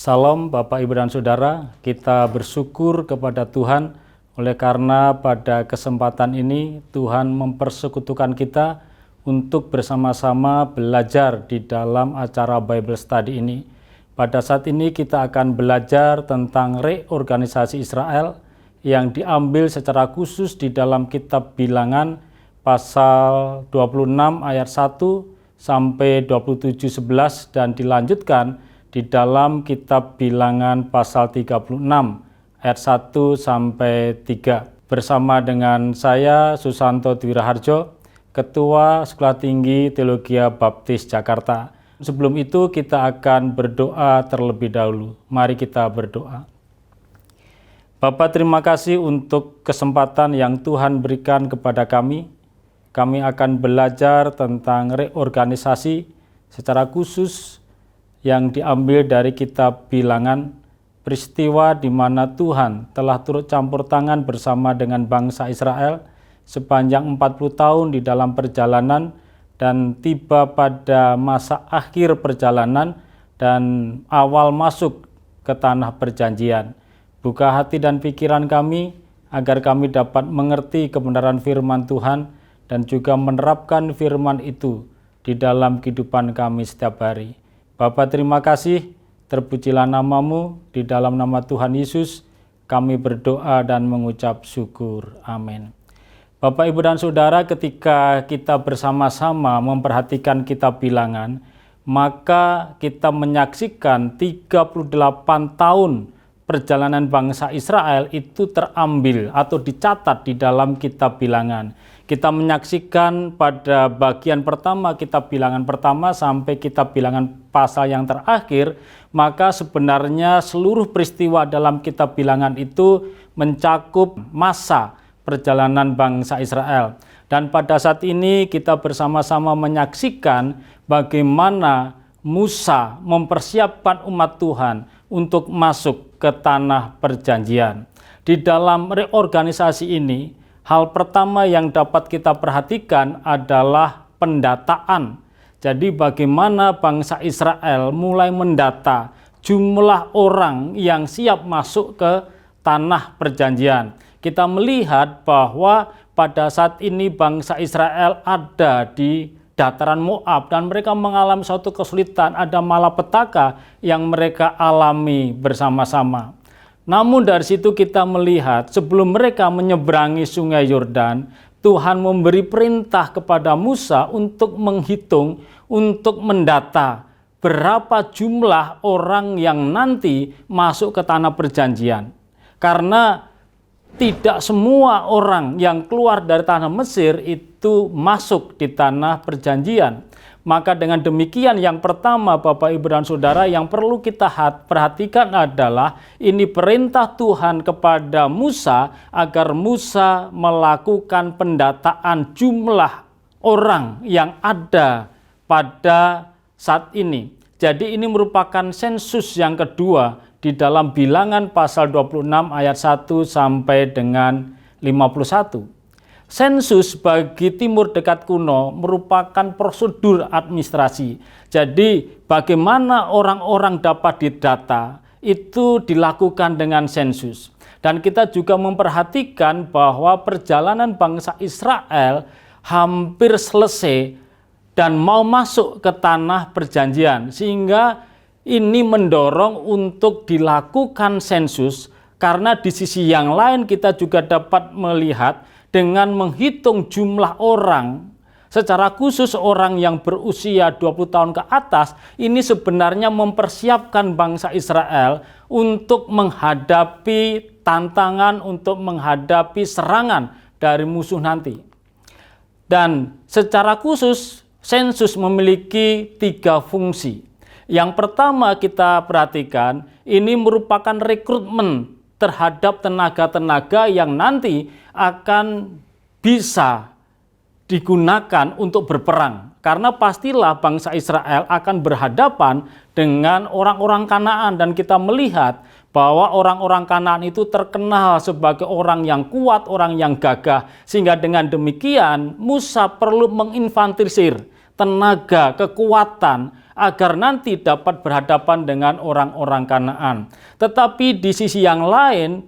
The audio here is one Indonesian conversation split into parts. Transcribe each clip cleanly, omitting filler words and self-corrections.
Salam Bapak, Ibu, dan Saudara, kita bersyukur kepada Tuhan oleh karena pada kesempatan ini Tuhan mempersekutukan kita untuk bersama-sama belajar di dalam acara Bible Study ini. Pada saat ini kita akan belajar tentang reorganisasi Israel yang diambil secara khusus di dalam kitab Bilangan pasal 26 ayat 1 sampai 27:11 dan dilanjutkan di dalam kitab Bilangan pasal 36 ayat 1 sampai 3 bersama dengan saya Susanto Dwiraharjo, Ketua Sekolah Tinggi Teologi Baptis Jakarta. Sebelum itu kita akan berdoa terlebih dahulu. Mari kita berdoa. Bapa, terima kasih untuk kesempatan yang Tuhan berikan kepada kami. Kami akan belajar tentang reorganisasi secara khusus yang diambil dari kitab Bilangan, peristiwa di mana Tuhan telah turut campur tangan bersama dengan bangsa Israel sepanjang 40 tahun di dalam perjalanan dan tiba pada masa akhir perjalanan dan awal masuk ke tanah perjanjian. Buka hati dan pikiran kami agar kami dapat mengerti kebenaran firman Tuhan dan juga menerapkan firman itu di dalam kehidupan kami setiap hari. Bapa, terima kasih, terpujilah namamu, di dalam nama Tuhan Yesus kami berdoa dan mengucap syukur. Amin. Bapak, Ibu, dan Saudara, ketika kita bersama-sama memperhatikan kitab Bilangan, maka kita menyaksikan 38 tahun perjalanan bangsa Israel itu terambil atau dicatat di dalam kitab Bilangan. Kita menyaksikan pada bagian pertama kitab Bilangan pertama sampai kitab Bilangan pasal yang terakhir, maka sebenarnya seluruh peristiwa dalam kitab Bilangan itu mencakup masa perjalanan bangsa Israel. Dan pada saat ini kita bersama-sama menyaksikan bagaimana Musa mempersiapkan umat Tuhan untuk masuk ke tanah perjanjian. Di dalam reorganisasi ini, hal pertama yang dapat kita perhatikan adalah pendataan. Jadi bagaimana bangsa Israel mulai mendata jumlah orang yang siap masuk ke tanah perjanjian. Kita melihat bahwa pada saat ini bangsa Israel ada di dataran Moab dan mereka mengalami suatu kesulitan, ada malapetaka yang mereka alami bersama-sama. Namun dari situ kita melihat sebelum mereka menyeberangi sungai Yordan, Tuhan memberi perintah kepada Musa untuk menghitung, untuk mendata berapa jumlah orang yang nanti masuk ke tanah perjanjian. Karena tidak semua orang yang keluar dari tanah Mesir itu masuk di tanah perjanjian. Maka dengan demikian yang pertama Bapak, Ibu, dan Saudara yang perlu kita perhatikan adalah ini perintah Tuhan kepada Musa agar Musa melakukan pendataan jumlah orang yang ada pada saat ini. Jadi ini merupakan sensus yang kedua di dalam Bilangan pasal 26 ayat 1 sampai dengan 51. Sensus bagi Timur Dekat kuno merupakan prosedur administrasi. Jadi bagaimana orang-orang dapat didata itu dilakukan dengan sensus. Dan kita juga memperhatikan bahwa perjalanan bangsa Israel hampir selesai dan mau masuk ke tanah perjanjian. Sehingga ini mendorong untuk dilakukan sensus, karena di sisi yang lain kita juga dapat melihat dengan menghitung jumlah orang, secara khusus orang yang berusia 20 tahun ke atas, ini sebenarnya mempersiapkan bangsa Israel untuk menghadapi tantangan, untuk menghadapi serangan dari musuh nanti. Dan secara khusus, sensus memiliki 3 fungsi. Yang pertama kita perhatikan, ini merupakan rekrutmen terhadap tenaga-tenaga yang nanti akan bisa digunakan untuk berperang. Karena pastilah bangsa Israel akan berhadapan dengan orang-orang Kanaan, dan kita melihat bahwa orang-orang Kanaan itu terkenal sebagai orang yang kuat, orang yang gagah. Sehingga dengan demikian Musa perlu menginfantirisir tenaga, kekuatan agar nanti dapat berhadapan dengan orang-orang Kanaan. Tetapi di sisi yang lain,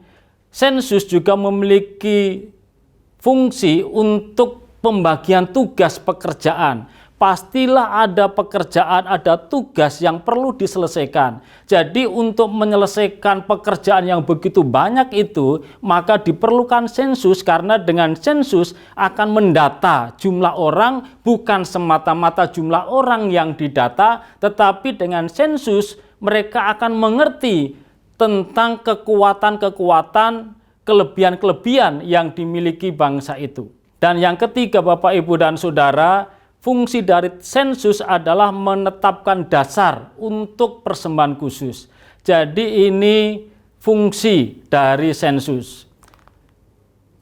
sensus juga memiliki fungsi untuk pembagian tugas pekerjaan. Pastilah ada pekerjaan, ada tugas yang perlu diselesaikan. Jadi untuk menyelesaikan pekerjaan yang begitu banyak itu, maka diperlukan sensus, karena dengan sensus akan mendata jumlah orang, bukan semata-mata jumlah orang yang didata, tetapi dengan sensus mereka akan mengerti tentang kekuatan-kekuatan, kelebihan-kelebihan yang dimiliki bangsa itu. Dan yang ketiga, Bapak, Ibu, dan Saudara, fungsi dari sensus adalah menetapkan dasar untuk persembahan khusus. Jadi ini fungsi dari sensus.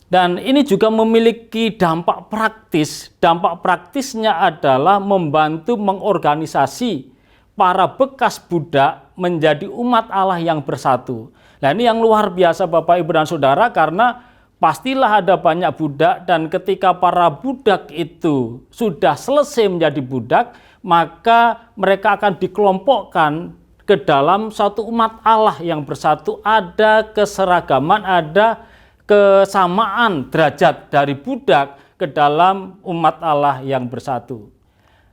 Dan ini juga memiliki dampak praktis. Dampak praktisnya adalah membantu mengorganisasi para bekas budak menjadi umat Allah yang bersatu. Nah, ini yang luar biasa, Bapak, Ibu, dan Saudara, karena pastilah ada banyak budak, dan ketika para budak itu sudah selesai menjadi budak, maka mereka akan dikelompokkan ke dalam satu umat Allah yang bersatu. Ada keseragaman, ada kesamaan derajat dari budak ke dalam umat Allah yang bersatu.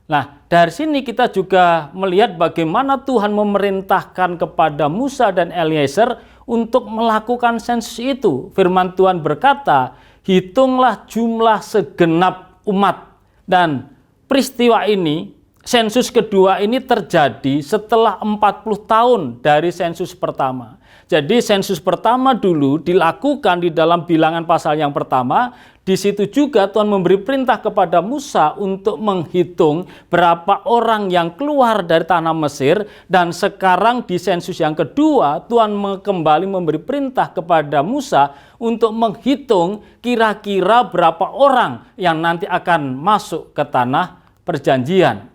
Nah, dari sini kita juga melihat bagaimana Tuhan memerintahkan kepada Musa dan Eliezer untuk melakukan sensus itu. Firman Tuhan berkata, hitunglah jumlah segenap umat. Dan peristiwa ini, sensus kedua ini terjadi setelah 40 tahun dari sensus pertama. Jadi sensus pertama dulu dilakukan di dalam Bilangan pasal yang pertama. Di situ juga Tuhan memberi perintah kepada Musa untuk menghitung berapa orang yang keluar dari tanah Mesir. Dan sekarang di sensus yang kedua, Tuhan kembali memberi perintah kepada Musa untuk menghitung kira-kira berapa orang yang nanti akan masuk ke tanah perjanjian.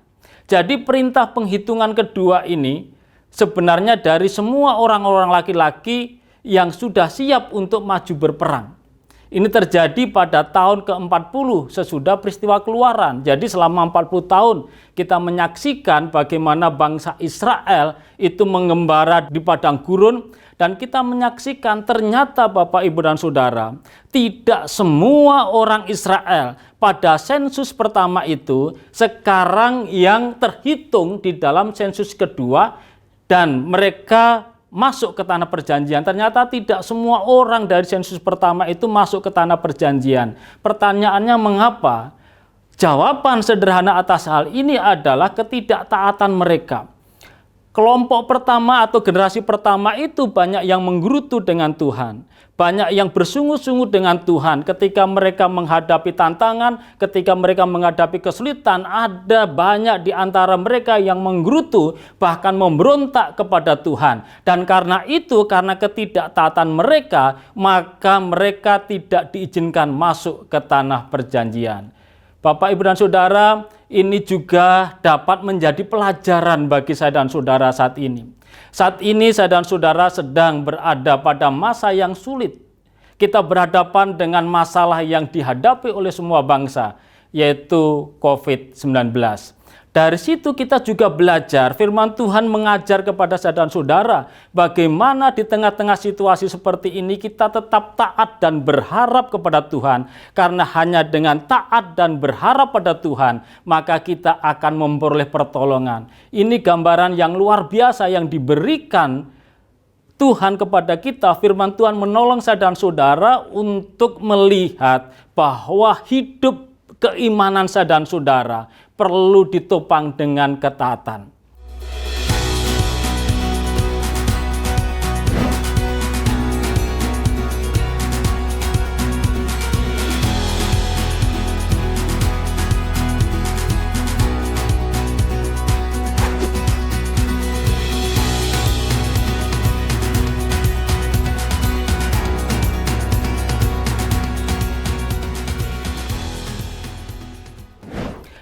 Jadi perintah penghitungan kedua ini sebenarnya dari semua orang-orang laki-laki yang sudah siap untuk maju berperang. Ini terjadi pada tahun ke-40 sesudah peristiwa Keluaran. Jadi selama 40 tahun kita menyaksikan bagaimana bangsa Israel itu mengembara di padang gurun, dan kita menyaksikan ternyata, Bapak, Ibu, dan Saudara, tidak semua orang Israel pada sensus pertama itu sekarang yang terhitung di dalam sensus kedua dan mereka masuk ke tanah perjanjian. Ternyata tidak semua orang dari sensus pertama itu masuk ke tanah perjanjian. Pertanyaannya mengapa? Jawaban sederhana atas hal ini adalah ketidaktaatan mereka. Kelompok pertama atau generasi pertama itu banyak yang menggerutu dengan Tuhan. Banyak yang bersungguh-sungguh dengan Tuhan. Ketika mereka menghadapi tantangan, ketika mereka menghadapi kesulitan, ada banyak di antara mereka yang menggerutu, bahkan memberontak kepada Tuhan. Dan karena itu, karena ketidaktaatan mereka, maka mereka tidak diizinkan masuk ke tanah perjanjian. Bapak, Ibu, dan Saudara, ini juga dapat menjadi pelajaran bagi saya dan saudara saat ini. Saat ini saya dan saudara sedang berada pada masa yang sulit. Kita berhadapan dengan masalah yang dihadapi oleh semua bangsa, yaitu COVID-19. Dari situ kita juga belajar, firman Tuhan mengajar kepada saya dan saudara, bagaimana di tengah-tengah situasi seperti ini kita tetap taat dan berharap kepada Tuhan. Karena hanya dengan taat dan berharap pada Tuhan, maka kita akan memperoleh pertolongan. Ini gambaran yang luar biasa yang diberikan Tuhan kepada kita. Firman Tuhan menolong saya dan saudara untuk melihat bahwa hidup keimanan saya dan saudara perlu ditopang dengan ketaatan.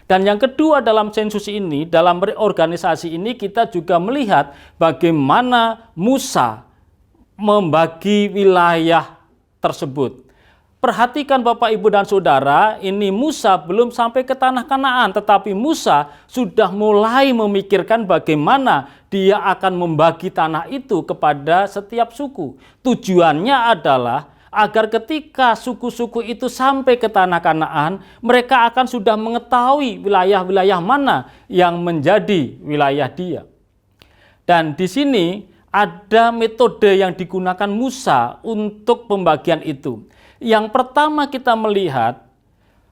Dan yang kedua, dalam sensus ini, dalam reorganisasi ini, kita juga melihat bagaimana Musa membagi wilayah tersebut. Perhatikan Bapak, Ibu, dan Saudara, ini Musa belum sampai ke tanah Kanaan, tetapi Musa sudah mulai memikirkan bagaimana dia akan membagi tanah itu kepada setiap suku. Tujuannya adalah agar ketika suku-suku itu sampai ke tanah Kanaan, mereka akan sudah mengetahui wilayah-wilayah mana yang menjadi wilayah dia. Dan di sini ada metode yang digunakan Musa untuk pembagian itu. Yang pertama kita melihat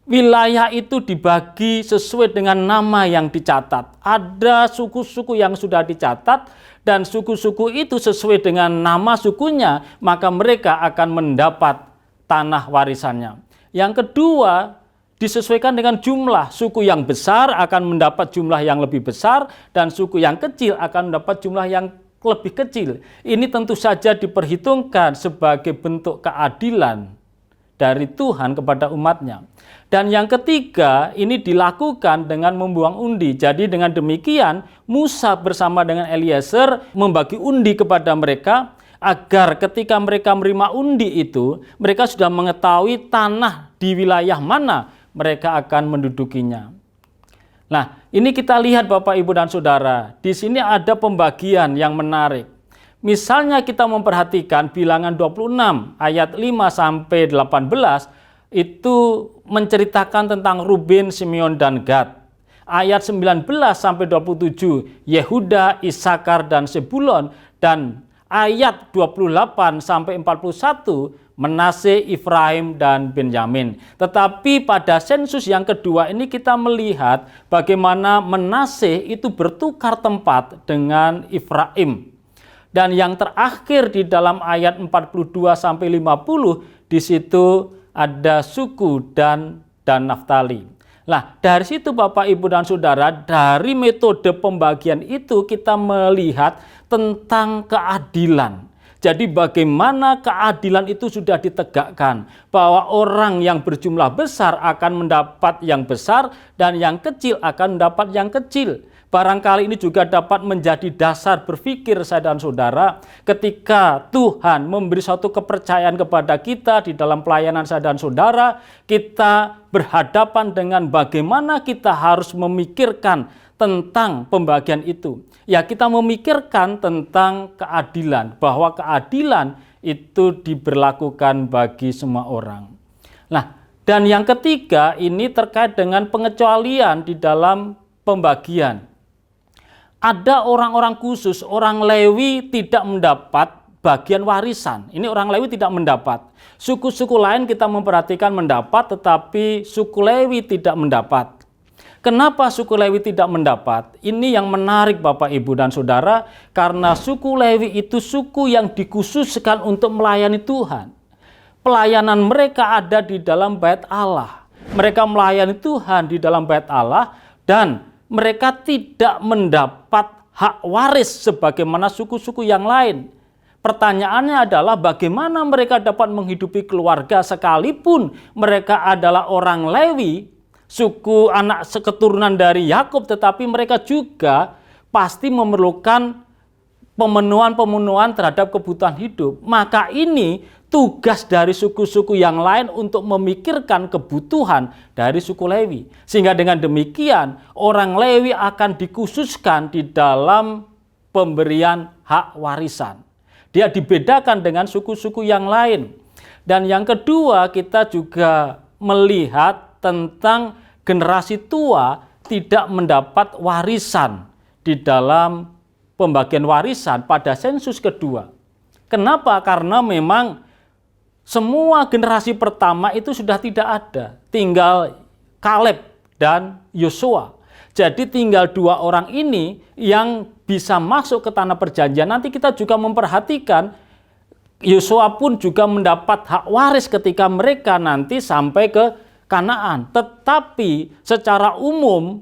wilayah itu dibagi sesuai dengan nama yang dicatat. Ada suku-suku yang sudah dicatat dan suku-suku itu sesuai dengan nama sukunya, maka mereka akan mendapat tanah warisannya. Yang kedua, disesuaikan dengan jumlah. Suku yang besar akan mendapat jumlah yang lebih besar dan suku yang kecil akan mendapat jumlah yang lebih kecil. Ini tentu saja diperhitungkan sebagai bentuk keadilan dari Tuhan kepada umatnya. Dan yang ketiga, ini dilakukan dengan membuang undi. Jadi dengan demikian, Musa bersama dengan Eliezer membagi undi kepada mereka, agar ketika mereka menerima undi itu, mereka sudah mengetahui tanah di wilayah mana mereka akan mendudukinya. Nah, ini kita lihat Bapak, Ibu, dan Saudara, di sini ada pembagian yang menarik. Misalnya kita memperhatikan Bilangan 26 ayat 5 sampai 18 itu menceritakan tentang Ruben, Simeon, dan Gad. Ayat 19 sampai 27 Yehuda, Isakar, dan Sebulon, dan ayat 28 sampai 41 Manase, Efraim, dan Benyamin. Tetapi pada sensus yang kedua ini kita melihat bagaimana Manase itu bertukar tempat dengan Efraim. Dan yang terakhir di dalam ayat 42 sampai 50 di situ ada suku Dan dan Naftali. Nah, dari situ Bapak, Ibu, dan Saudara, dari metode pembagian itu kita melihat tentang keadilan. Jadi bagaimana keadilan itu sudah ditegakkan, bahwa orang yang berjumlah besar akan mendapat yang besar dan yang kecil akan mendapat yang kecil. Barangkali ini juga dapat menjadi dasar berpikir saya dan saudara ketika Tuhan memberi suatu kepercayaan kepada kita di dalam pelayanan saya dan saudara, kita berhadapan dengan bagaimana kita harus memikirkan tentang pembagian itu. Ya, kita memikirkan tentang keadilan, bahwa keadilan itu diberlakukan bagi semua orang. Nah, dan yang ketiga ini terkait dengan pengecualian di dalam pembagian. Ada orang-orang khusus, orang Lewi tidak mendapat bagian warisan. Ini orang Lewi tidak mendapat. Suku-suku lain kita memperhatikan mendapat, tetapi suku Lewi tidak mendapat. Kenapa suku Lewi tidak mendapat? Ini yang menarik Bapak, Ibu, dan Saudara, karena suku Lewi itu suku yang dikhususkan untuk melayani Tuhan. Pelayanan mereka ada di dalam bait Allah. Mereka melayani Tuhan di dalam bait Allah dan mereka tidak mendapat hak waris sebagaimana suku-suku yang lain. Pertanyaannya adalah bagaimana mereka dapat menghidupi keluarga sekalipun mereka adalah orang Lewi, suku anak keturunan dari Yakub, tetapi mereka juga pasti memerlukan pemenuhan terhadap kebutuhan hidup. Maka ini tugas dari suku-suku yang lain untuk memikirkan kebutuhan dari suku Lewi. Sehingga dengan demikian orang Lewi akan dikhususkan di dalam pemberian hak warisan. Dia dibedakan dengan suku-suku yang lain. Dan yang kedua, kita juga melihat tentang generasi tua tidak mendapat warisan di dalam pembagian warisan pada sensus kedua. Kenapa? Karena memang semua generasi pertama itu sudah tidak ada. Tinggal Kaleb dan Yosua. Jadi tinggal dua orang ini yang bisa masuk ke tanah perjanjian. Nanti kita juga memperhatikan Yosua pun juga mendapat hak waris ketika mereka nanti sampai ke Kanaan. Tetapi secara umum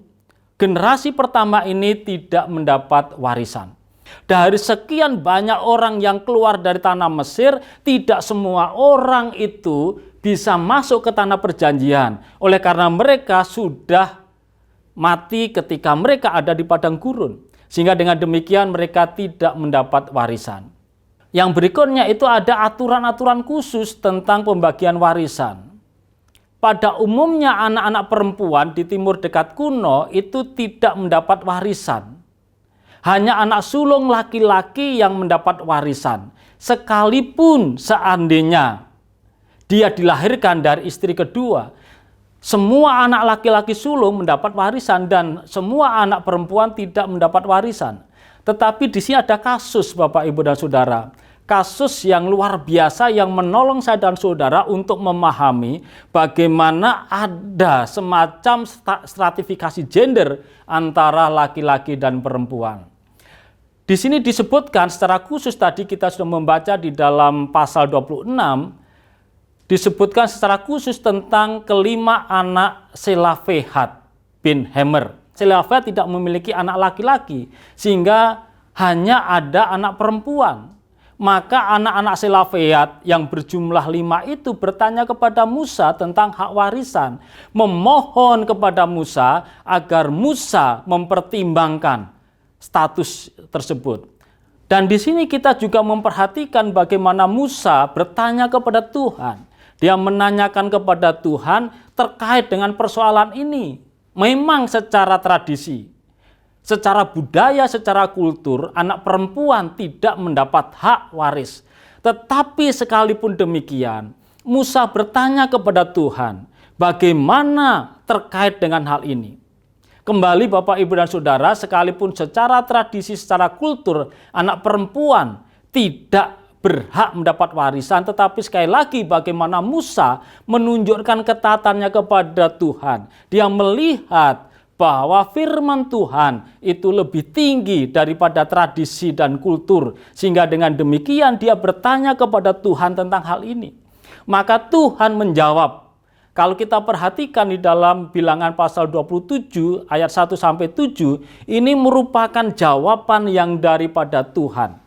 generasi pertama ini tidak mendapat warisan. Dari sekian banyak orang yang keluar dari tanah Mesir, tidak semua orang itu bisa masuk ke tanah perjanjian. Oleh karena mereka sudah mati ketika mereka ada di padang gurun. Sehingga dengan demikian mereka tidak mendapat warisan. Yang berikutnya itu ada aturan-aturan khusus tentang pembagian warisan. Pada umumnya anak-anak perempuan di timur dekat kuno itu tidak mendapat warisan. Hanya anak sulung laki-laki yang mendapat warisan. Sekalipun seandainya dia dilahirkan dari istri kedua, semua anak laki-laki sulung mendapat warisan dan semua anak perempuan tidak mendapat warisan. Tetapi di sini ada kasus Bapak, Ibu, dan Saudara. Kasus yang luar biasa yang menolong saya dan saudara untuk memahami bagaimana ada semacam stratifikasi gender antara laki-laki dan perempuan. Di sini disebutkan secara khusus, tadi kita sudah membaca di dalam pasal 26, disebutkan secara khusus tentang kelima anak Selafehat bin Hemer. Selafehat tidak memiliki anak laki-laki, sehingga hanya ada anak perempuan. Maka anak-anak Selafehat yang berjumlah 5 itu bertanya kepada Musa tentang hak warisan, memohon kepada Musa agar Musa mempertimbangkan status tersebut. Dan di sini kita juga memperhatikan bagaimana Musa bertanya kepada Tuhan. Dia menanyakan kepada Tuhan terkait dengan persoalan ini. Memang secara tradisi, secara budaya, secara kultur, anak perempuan tidak mendapat hak waris. Tetapi sekalipun demikian, Musa bertanya kepada Tuhan, bagaimana terkait dengan hal ini? Kembali Bapak, Ibu, dan Saudara, sekalipun secara tradisi, secara kultur, anak perempuan tidak berhak mendapat warisan, tetapi sekali lagi bagaimana Musa menunjukkan ketaatannya kepada Tuhan. Dia melihat bahwa firman Tuhan itu lebih tinggi daripada tradisi dan kultur. Sehingga dengan demikian dia bertanya kepada Tuhan tentang hal ini. Maka Tuhan menjawab. Kalau kita perhatikan di dalam Bilangan pasal 27 ayat 1-7, ini merupakan jawaban yang daripada Tuhan.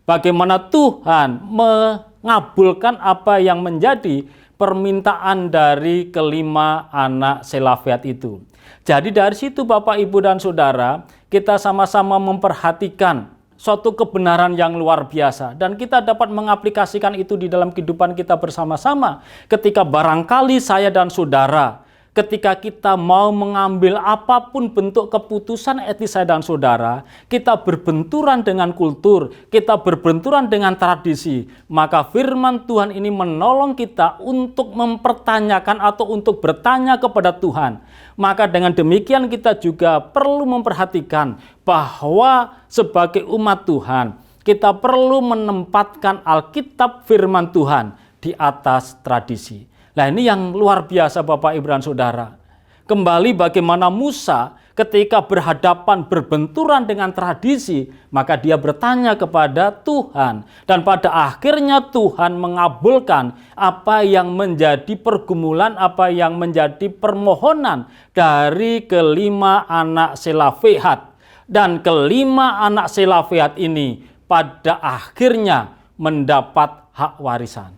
Bagaimana Tuhan mengabulkan apa yang menjadi permintaan dari kelima anak Selafehat itu. Jadi dari situ Bapak, Ibu, dan Saudara, kita sama-sama memperhatikan suatu kebenaran yang luar biasa. Dan kita dapat mengaplikasikan itu di dalam kehidupan kita bersama-sama. Ketika barangkali saya dan saudara, ketika kita mau mengambil apapun bentuk keputusan etis saya dan saudara, kita berbenturan dengan kultur, kita berbenturan dengan tradisi, maka firman Tuhan ini menolong kita untuk mempertanyakan atau untuk bertanya kepada Tuhan. Maka dengan demikian kita juga perlu memperhatikan bahwa sebagai umat Tuhan, kita perlu menempatkan Alkitab firman Tuhan di atas tradisi. Nah, ini yang luar biasa Bapak, Ibu, dan Saudara. Kembali bagaimana Musa ketika berhadapan berbenturan dengan tradisi, maka dia bertanya kepada Tuhan. Dan pada akhirnya Tuhan mengabulkan apa yang menjadi pergumulan, apa yang menjadi permohonan dari kelima anak Selafehat. Dan kelima anak Selafehat ini pada akhirnya mendapat hak warisan.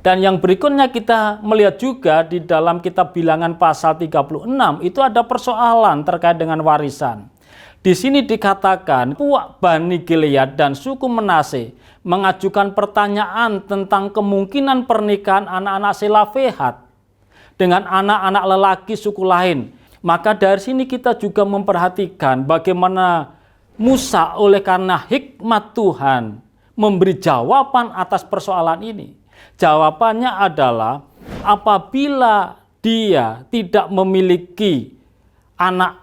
Dan yang berikutnya kita melihat juga di dalam kitab Bilangan pasal 36 itu ada persoalan terkait dengan warisan. Di sini dikatakan puak Bani Gilead dan suku Manase mengajukan pertanyaan tentang kemungkinan pernikahan anak-anak Selafehat dengan anak-anak lelaki suku lain. Maka dari sini kita juga memperhatikan bagaimana Musa oleh karena hikmat Tuhan memberi jawaban atas persoalan ini. Jawabannya adalah apabila dia tidak memiliki anak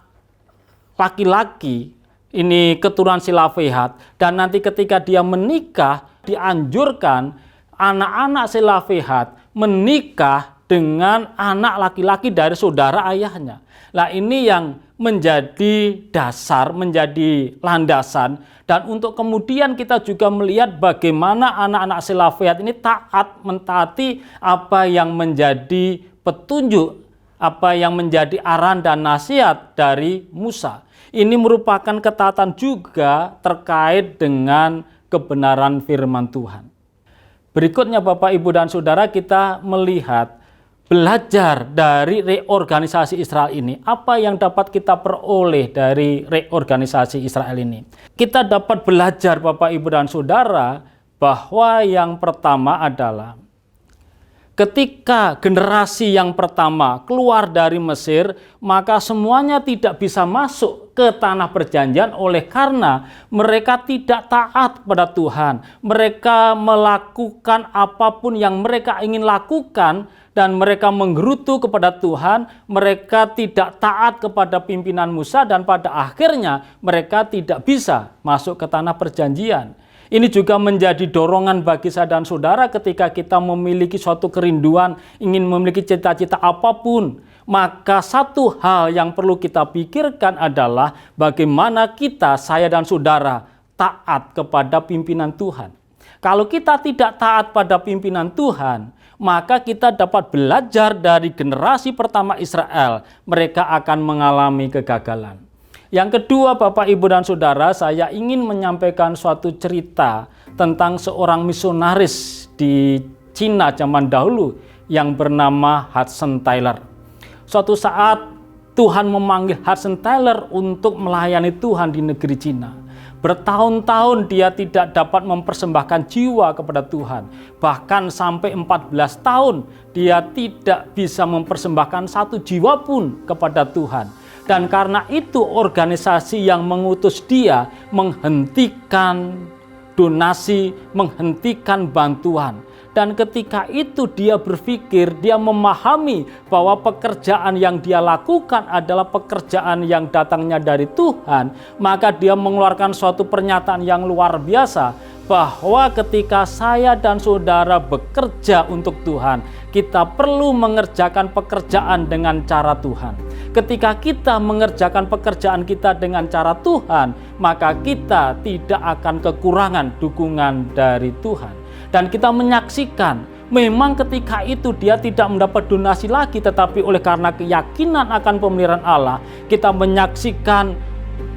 laki-laki, ini keturunan Selafehat, dan nanti ketika dia menikah, dianjurkan anak-anak Selafehat menikah dengan anak laki-laki dari saudara ayahnya. Nah, ini yang menjadi dasar, menjadi landasan, dan untuk kemudian kita juga melihat bagaimana anak-anak Selafehat ini taat mentaati apa yang menjadi petunjuk apa yang menjadi arahan dan nasihat dari Musa. Ini merupakan ketaatan juga terkait dengan kebenaran firman Tuhan. Berikutnya Bapak, Ibu, dan Saudara, kita melihat belajar dari reorganisasi Israel ini. Apa yang dapat kita peroleh dari reorganisasi Israel ini? Kita dapat belajar Bapak, Ibu, dan Saudara, bahwa yang pertama adalah ketika generasi yang pertama keluar dari Mesir, maka semuanya tidak bisa masuk ke tanah perjanjian oleh karena mereka tidak taat pada Tuhan. Mereka melakukan apapun yang mereka ingin lakukan dan mereka menggerutu kepada Tuhan. Mereka tidak taat kepada pimpinan Musa dan pada akhirnya mereka tidak bisa masuk ke tanah perjanjian. Ini juga menjadi dorongan bagi saya dan saudara ketika kita memiliki suatu kerinduan, ingin memiliki cita-cita apapun. Maka satu hal yang perlu kita pikirkan adalah bagaimana kita, saya dan saudara, taat kepada pimpinan Tuhan. Kalau kita tidak taat pada pimpinan Tuhan, maka kita dapat belajar dari generasi pertama Israel. Mereka akan mengalami kegagalan. Yang kedua, Bapak, Ibu, dan Saudara, saya ingin menyampaikan suatu cerita tentang seorang misionaris di Cina zaman dahulu yang bernama Hudson Taylor. Suatu saat Tuhan memanggil Hudson Taylor untuk melayani Tuhan di negeri Cina. Bertahun-tahun dia tidak dapat mempersembahkan jiwa kepada Tuhan. Bahkan sampai 14 tahun dia tidak bisa mempersembahkan satu jiwa pun kepada Tuhan. Dan karena itu organisasi yang mengutus dia menghentikan donasi, menghentikan bantuan. Dan ketika itu dia berpikir, dia memahami bahwa pekerjaan yang dia lakukan adalah pekerjaan yang datangnya dari Tuhan. Maka dia mengeluarkan suatu pernyataan yang luar biasa, bahwa ketika saya dan saudara bekerja untuk Tuhan, kita perlu mengerjakan pekerjaan dengan cara Tuhan. Ketika kita mengerjakan pekerjaan kita dengan cara Tuhan, maka kita tidak akan kekurangan dukungan dari Tuhan. Dan kita menyaksikan, memang ketika itu dia tidak mendapat donasi lagi, tetapi oleh karena keyakinan akan pemeliharaan Allah, kita menyaksikan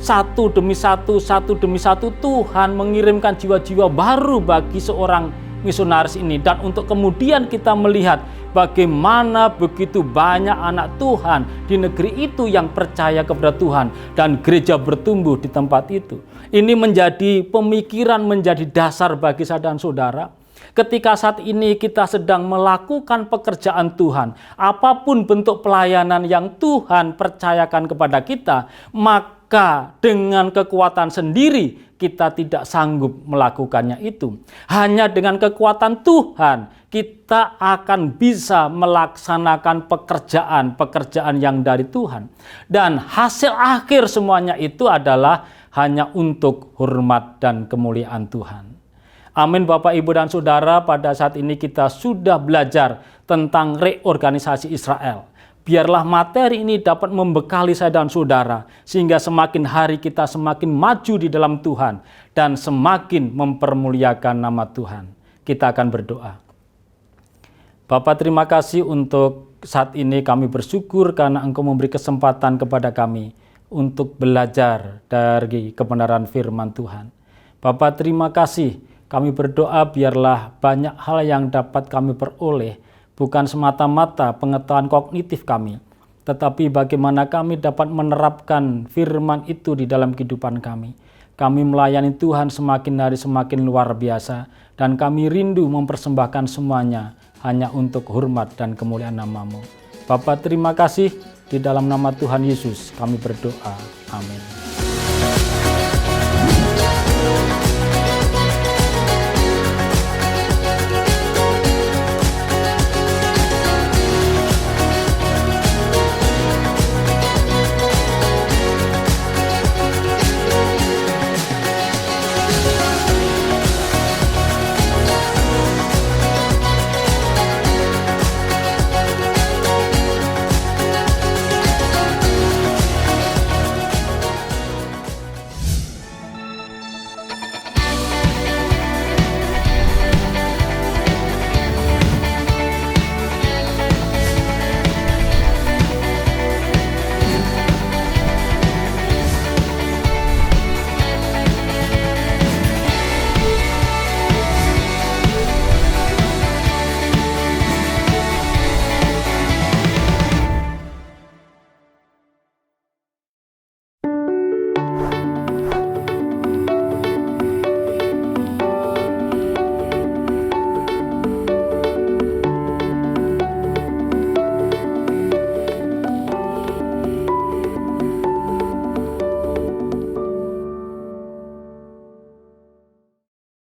satu demi satu Tuhan mengirimkan jiwa-jiwa baru bagi seorang misionaris ini. Dan untuk kemudian kita melihat bagaimana begitu banyak anak Tuhan di negeri itu yang percaya kepada Tuhan dan gereja bertumbuh di tempat itu. Ini menjadi pemikiran, menjadi dasar bagi saya dan saudara. Ketika saat ini kita sedang melakukan pekerjaan Tuhan, apapun bentuk pelayanan yang Tuhan percayakan kepada kita, maka dengan kekuatan sendiri kita tidak sanggup melakukannya itu. Hanya dengan kekuatan Tuhan kita akan bisa melaksanakan pekerjaan yang dari Tuhan. Dan hasil akhir semuanya itu adalah hanya untuk hormat dan kemuliaan Tuhan. Amin Bapak, Ibu, dan Saudara, pada saat ini kita sudah belajar tentang reorganisasi Israel. Biarlah materi ini dapat membekali saya dan saudara, sehingga semakin hari kita semakin maju di dalam Tuhan dan semakin mempermuliakan nama Tuhan. Kita akan berdoa. Bapak, terima kasih untuk saat ini, kami bersyukur karena Engkau memberi kesempatan kepada kami untuk belajar dari kebenaran firman Tuhan. Bapak, terima kasih. Kami berdoa biarlah banyak hal yang dapat kami peroleh, bukan semata-mata pengetahuan kognitif kami, tetapi bagaimana kami dapat menerapkan firman itu di dalam kehidupan kami. Kami melayani Tuhan semakin hari semakin luar biasa, dan kami rindu mempersembahkan semuanya hanya untuk hormat dan kemuliaan nama-Mu. Bapa, terima kasih, di dalam nama Tuhan Yesus kami berdoa. Amin.